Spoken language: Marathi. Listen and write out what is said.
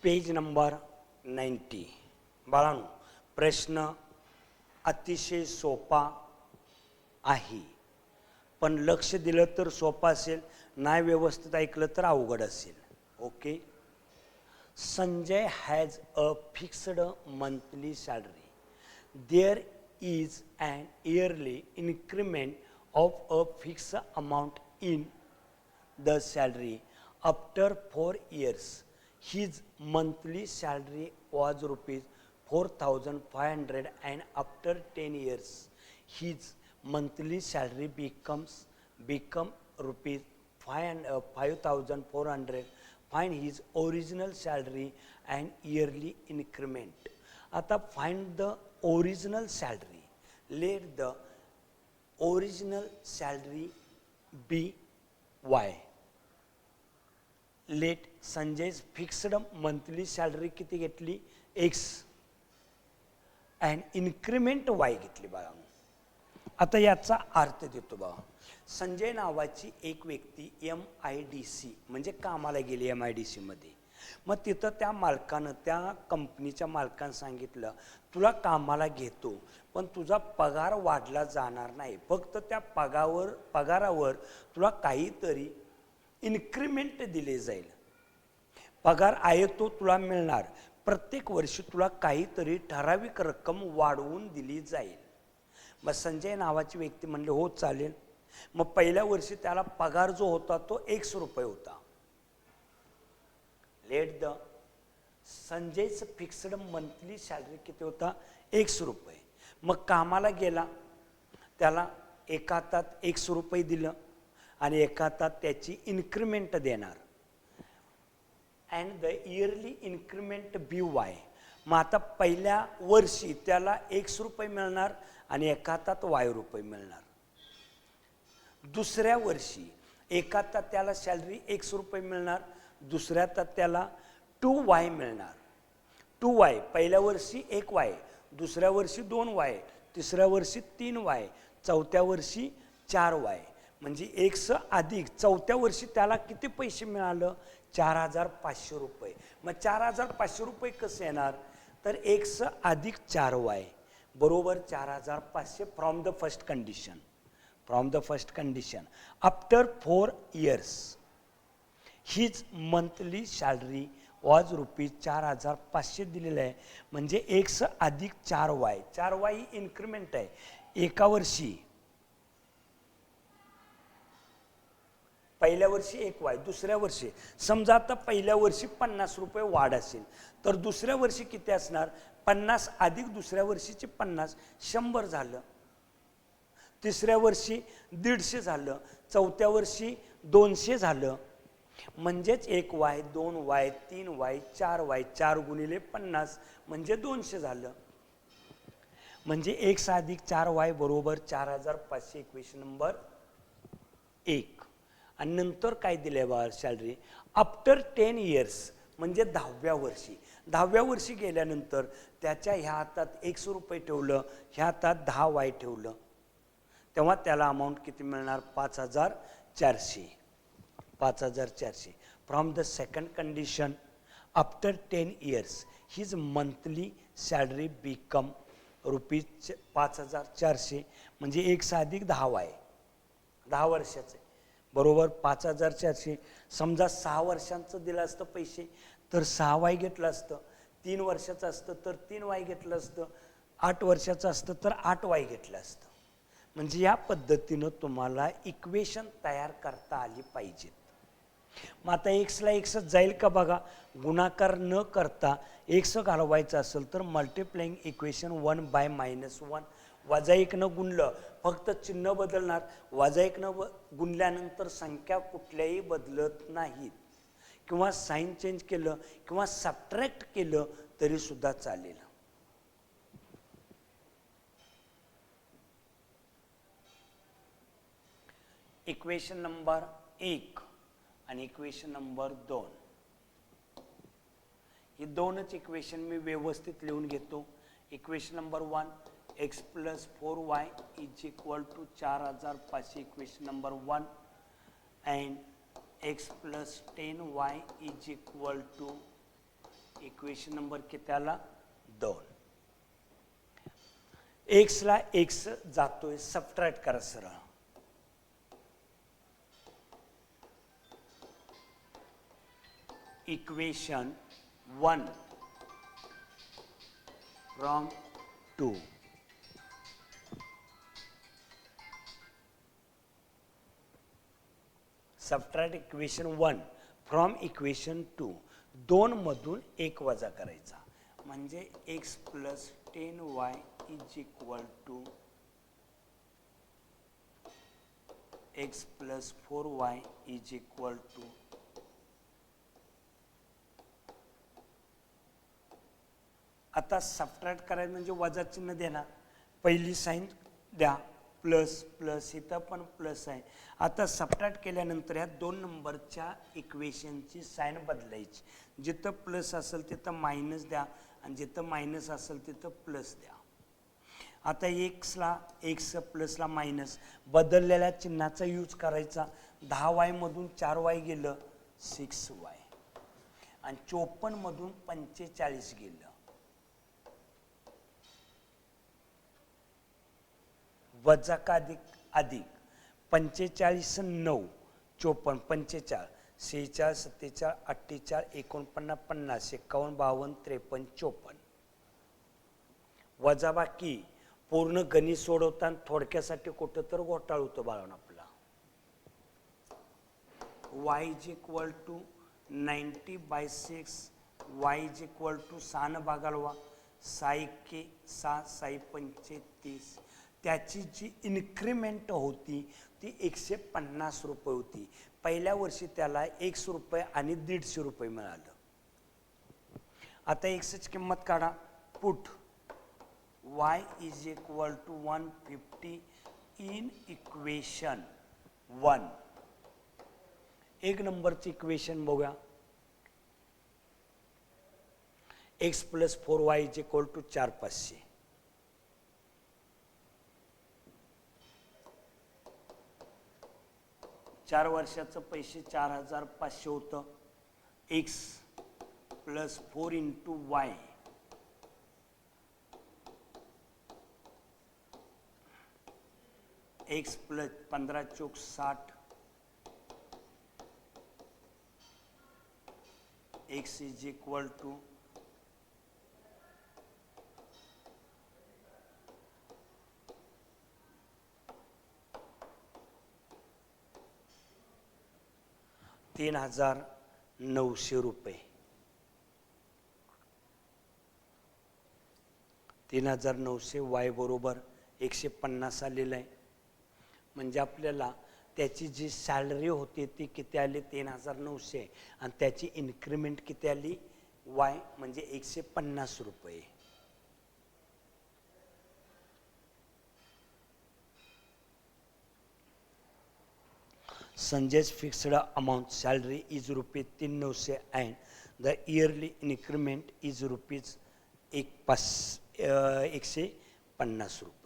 Page number 90. बाळांनो, प्रश्न अतिशय सोपा आहे, पण लक्ष दिलं तर सोपा असेल, नाही व्यवस्थित ऐकलं तर अवघड असेल. Okay. Sanjay has a fixed monthly salary. There is an yearly increment of a fix amount in the salary. After 4 years, his monthly salary was rupees 4,500, and after 10 years, his monthly salary become rupees 5,400. Find his original salary and yearly increment. आता find the original salary. Let the original salary be y. Let Sanjay fixed monthly salary किती घेतली एक्स अँड इन्क्रीमेंट वाय घेतली. बाळा, आता याचा अर्थ देतो बाबा. संजय नावाची एक व्यक्ती MIDC म्हणजे कामाला गेली MIDC मध्ये. मग तिथं त्या मालकानं, त्या कंपनीच्या मालकानं सांगितलं, तुला कामाला घेतो पण तुझा पगार वाढला जाणार नाही, फक्त त्या पगारावर तुला काहीतरी इन्क्रीमेंट दिले जाईल. पगार आहे तो तुला मिळणार, प्रत्येक वर्षी तुला काहीतरी ठराविक रक्कम वाढवून दिली जाईल. मग संजय नावाची व्यक्ती म्हणले हो चालेल. मग पहिल्या वर्षी त्याला पगार जो होता तो ₹100 होता. लेट द संजयचं फिक्स्ड मंथली सॅलरी किती होता ₹100. मग कामाला गेला, त्याला एका हातात ₹100 दिलं आणि एका हातात त्याची इन्क्रीमेंट देणार. And the yearly increment be y. मग आता पहिल्या वर्षी त्याला ₹100 मिळणार आणि एका हातात ₹Y मिळणार. दुसऱ्या वर्षी एका हातात त्याला सॅलरी ₹100 मिळणार, दुसऱ्या हातात त्याला 2Y मिळणार. 2Y, पहिल्या वर्षी 1Y, दुसऱ्या वर्षी 2Y, तिसऱ्या वर्षी 3Y, चौथ्या वर्षी 4Y. म्हणजे एक्स अधिक चौथ्या वर्षी त्याला किती पैसे मिळालं ₹4,500. मग ₹4,500 कसे येणार तर एक्स अधिक 4Y बरोबर 4,500 from the first condition. After 4 years his monthly salary was ₹4,500 दिलेलं आहे. म्हणजे एक्स अधिक 4Y. 4Y ही इन्क्रीमेंट आहे. एका वर्षी पहिल्या वर्षी 1Y, दुसऱ्या वर्षी समजा आता पहिल्या वर्षी ₹50 वाढ असेल तर दुसऱ्या वर्षी किती असणार 50 अधिक दुसऱ्या वर्षीचे 50, 100 झालं. तिसऱ्या वर्षी 150 झालं, चौथ्या वर्षी 200 झालं. म्हणजेच 1Y, 2Y, 3Y, 4Y, 4 गुणिले 50 म्हणजे 200 झालं. म्हणजे एक्स अधिक 4Y बरोबर 4,500. Equation number 1. आणि नंतर काय दिले बा सॅलरी आफ्टर 10 years म्हणजे 10व्या वर्षी. 10व्या वर्षी गेल्यानंतर त्याच्या ह्या हातात ₹100 ठेवलं, ह्या हातात 10Y ठेवलं, तेव्हा त्याला अमाऊंट किती मिळणार 5,400. 5,400. From the second condition after 10 years his monthly salary become ₹5,400. म्हणजे एक्स अधिक 10Y, 10 वर्षाचे बरोबर 5,400. समजा 6 वर्षांचं दिलं असतं पैसे तर 6Y घेतलं असतं, 3 वर्षाचं असतं तर 3Y घेतलं असतं, 8 वर्षाचं असतं तर 8Y घेतलं असतं. म्हणजे या पद्धतीनं तुम्हाला इक्वेशन तयार करता आली पाहिजेत. मग आता एक्सला एक्सच जाईल का बघा. गुणाकार न करता एक्स घालवायचं असेल तर मल्टिप्लाइंग इक्वेशन 1/-1 -1 न गुणलं, फक्त चिन्ह बदलणार. -1 न गुणल्यानंतर संख्या कुठल्याही बदलत नाहीत. किंवा साईन चेंज केलं किंवा सबट्रॅक्ट केलं तरी सुद्धा चालेल. इक्वेशन नंबर 1 आणि इक्वेशन नंबर 2 ही दोनच इक्वेशन मी व्यवस्थित लिहून घेतो. Equation number 1 x + 4y = 4,500. Equation number 1 and x + 10y = equation number किती आला 2. एक्स ला एक्स जातोय, सबट्रॅक्ट करा सरळ. Equation 1 from 2. Subtract equation 1 from equation 2. 2 मधून 1 वजा करायचा म्हणजे x plus 10y is equal to x plus 4y is equal to आता सबट्रॅक्ट करायचं म्हणजे वजा चिन्ह देणार. पहिली साईन द्या प्लस प्लस, इथं पण प्लस आहे. आता सबट्रॅक्ट केल्यानंतर या 2 नंबरच्या इक्वेशनची साईन बदलायची. जिथं प्लस असेल तिथं मायनस द्या आणि जिथं मायनस असेल तिथं प्लस द्या. आता एक्सला एक्स प्लसला मायनस, बदललेल्या चिन्हाचा यूज करायचा. 10y मधून 4y गेलं 6y आणि 54 मधून 45 गेलं. वजा का अधिक? अधिक. 45 9 54 45 46 47 48 49 50 51 52 53 54. वजा बाकी. पूर्ण गणित सोडवताना थोडक्यासाठी कुठं तर घोटाळ होतो बाळांनो आपला. y is equal to 90/6, y is equal to 6 भागालवा 6 के 6 6 35. त्याची जी इन्क्रीमेंट होती ती 150 रुपये होती. पहिल्या वर्षी त्याला 100 रुपये आणि 150 रुपये मिळालं. आता एक्सची किंमत काढा. Put y is equal to 150 in equation 1. 1 नंबरची इक्वेशन बघूया. x plus 4y is equal to 4500. 4 वर्षाचं पैसे 4500 होतं. x plus 4 into y x plus 15 चौक 60 x is equal to ₹3,900. 3,900 y बरोबर 150 आलेलं आहे. म्हणजे आपल्याला त्याची जी सॅलरी होती ती किती आली? 3,900 आणि त्याची इन्क्रीमेंट किती आली? y म्हणजे 150 रुपये. Sanjay's fixed amount salary is ₹3,900 and the yearly increment is ₹150.